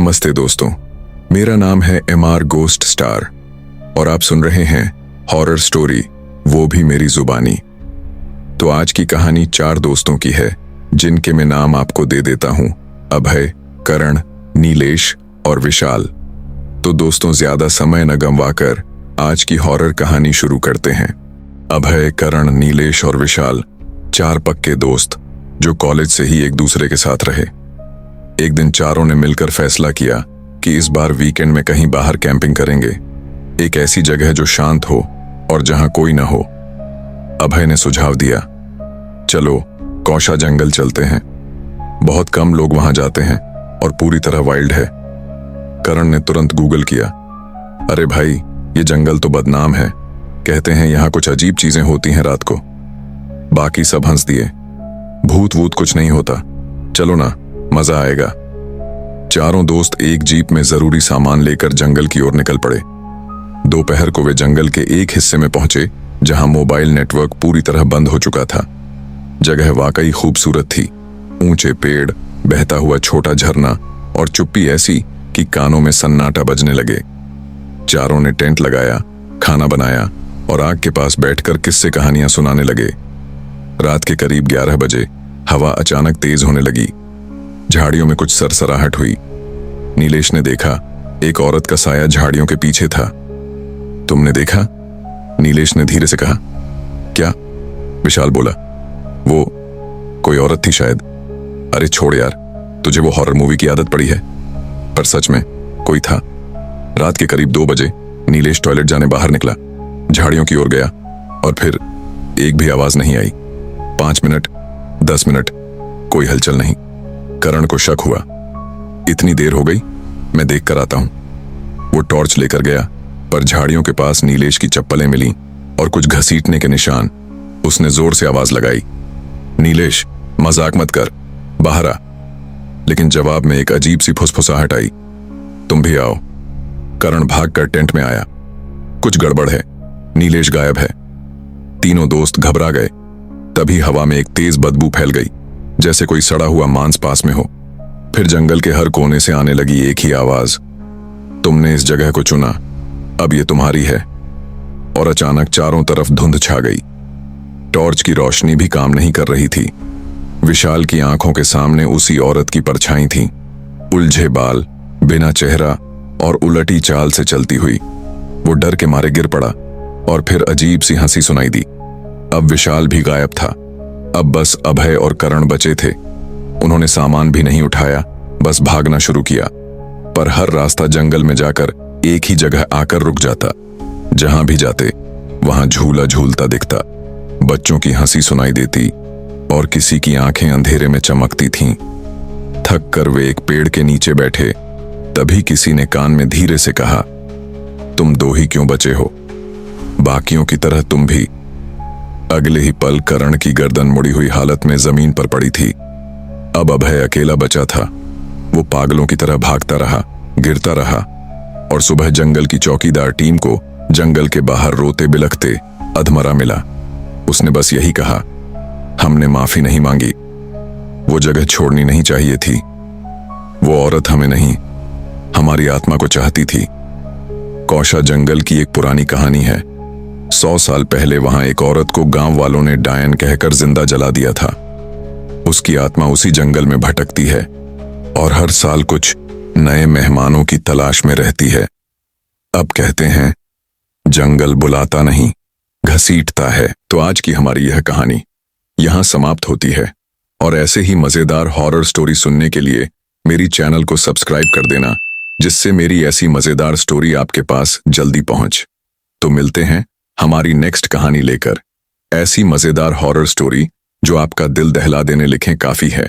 नमस्ते दोस्तों, मेरा नाम है MR गोस्ट स्टार और आप सुन रहे हैं हॉरर स्टोरी, वो भी मेरी जुबानी। तो आज की कहानी 4 दोस्तों की है जिनके मैं नाम आपको दे देता हूं, अभय, करण, नीलेश और विशाल। तो दोस्तों ज्यादा समय न गंवाकर आज की हॉरर कहानी शुरू करते हैं। अभय, करण, नीलेश और विशाल 4 पक्के दोस्त जो कॉलेज से ही एक दूसरे के साथ रहे। एक दिन चारों ने मिलकर फैसला किया कि इस बार वीकेंड में कहीं बाहर कैंपिंग करेंगे, एक ऐसी जगह जो शांत हो और जहां कोई न हो। अभय ने सुझाव दिया, चलो कौशा जंगल चलते हैं, बहुत कम लोग वहां जाते हैं और पूरी तरह वाइल्ड है। करण ने तुरंत गूगल किया, अरे भाई ये जंगल तो बदनाम है, कहते हैं यहां कुछ अजीब चीजें होती हैं रात को। बाकी सब हंस दिए, भूत वूत कुछ नहीं होता, चलो ना, मजा आएगा। चारों दोस्त एक जीप में जरूरी सामान लेकर जंगल की ओर निकल पड़े। दोपहर को वे जंगल के एक हिस्से में पहुंचे जहां मोबाइल नेटवर्क पूरी तरह बंद हो चुका था। जगह वाकई खूबसूरत थी, ऊंचे पेड़, बहता हुआ छोटा झरना और चुप्पी ऐसी कि कानों में सन्नाटा बजने लगे। चारों ने टेंट लगाया, खाना बनाया और आग के पास बैठकर किस्से कहानियां सुनाने लगे। रात के करीब 11 बजे हवा अचानक तेज होने लगी। झाड़ियों में कुछ सरसराहट हुई। नीलेश ने देखा एक औरत का साया झाड़ियों के पीछे था। तुमने देखा? नीलेश ने धीरे से कहा। क्या? विशाल बोला, वो कोई औरत थी शायद। अरे छोड़ यार, तुझे वो हॉरर मूवी की आदत पड़ी है। पर सच में कोई था। रात के करीब 2 बजे नीलेश टॉयलेट जाने बाहर निकला, झाड़ियों की ओर गया और फिर एक भी आवाज नहीं आई। 5 मिनट, 10 मिनट, कोई हलचल नहीं। करण को शक हुआ, इतनी देर हो गई, मैं देख कर आता हूं। वो टॉर्च लेकर गया, पर झाड़ियों के पास नीलेश की चप्पलें मिली और कुछ घसीटने के निशान। उसने जोर से आवाज लगाई, नीलेश मजाक मत कर, बाहर आ। लेकिन जवाब में एक अजीब सी फुसफुसाहट आई, तुम भी आओ। करण भागकर टेंट में आया। कुछ गड़बड़ है, नीलेश गायब है। तीनों दोस्त घबरा गए। तभी हवा में एक तेज बदबू फैल गई, जैसे कोई सड़ा हुआ मांस पास में हो। फिर जंगल के हर कोने से आने लगी एक ही आवाज, तुमने इस जगह को चुना, अब ये तुम्हारी है। और अचानक चारों तरफ धुंध छा गई। टॉर्च की रोशनी भी काम नहीं कर रही थी। विशाल की आंखों के सामने उसी औरत की परछाई थी, उलझे बाल, बिना चेहरा और उलटी चाल से चलती हुई। वो डर के मारे गिर पड़ा और फिर अजीब सी हंसी सुनाई दी। अब विशाल भी गायब था। अब बस अभय और करण बचे थे। उन्होंने सामान भी नहीं उठाया, बस भागना शुरू किया। पर हर रास्ता जंगल में जाकर एक ही जगह आकर रुक जाता। जहां भी जाते वहां झूला झूलता दिखता, बच्चों की हंसी सुनाई देती और किसी की आंखें अंधेरे में चमकती थीं। थक कर वे एक पेड़ के नीचे बैठे। तभी किसी ने कान में धीरे से कहा, तुम 2 ही क्यों बचे हो? बाकियों की तरह तुम भी। अगले ही पल करण की गर्दन मुड़ी हुई हालत में जमीन पर पड़ी थी। अब अभय अकेला बचा था। वो पागलों की तरह भागता रहा, गिरता रहा और सुबह जंगल की चौकीदार टीम को जंगल के बाहर रोते बिलखते अधमरा मिला। उसने बस यही कहा, हमने माफी नहीं मांगी, वो जगह छोड़नी नहीं चाहिए थी। वो औरत हमें नहीं, हमारी आत्मा को चाहती थी। कौशा जंगल की एक पुरानी कहानी है। 100 साल पहले वहां एक औरत को गांव वालों ने डायन कहकर जिंदा जला दिया था। उसकी आत्मा उसी जंगल में भटकती है और हर साल कुछ नए मेहमानों की तलाश में रहती है। अब कहते हैं, जंगल बुलाता नहीं, घसीटता है। तो आज की हमारी यह कहानी यहां समाप्त होती है। और ऐसे ही मजेदार हॉरर स्टोरी सुनने के लिए मेरी चैनल को सब्सक्राइब कर देना, जिससे मेरी ऐसी मजेदार स्टोरी आपके पास जल्दी पहुंच। तो मिलते हैं हमारी नेक्स्ट कहानी लेकर। ऐसी मजेदार हॉरर स्टोरी जो आपका दिल दहला देने लिखें काफी है।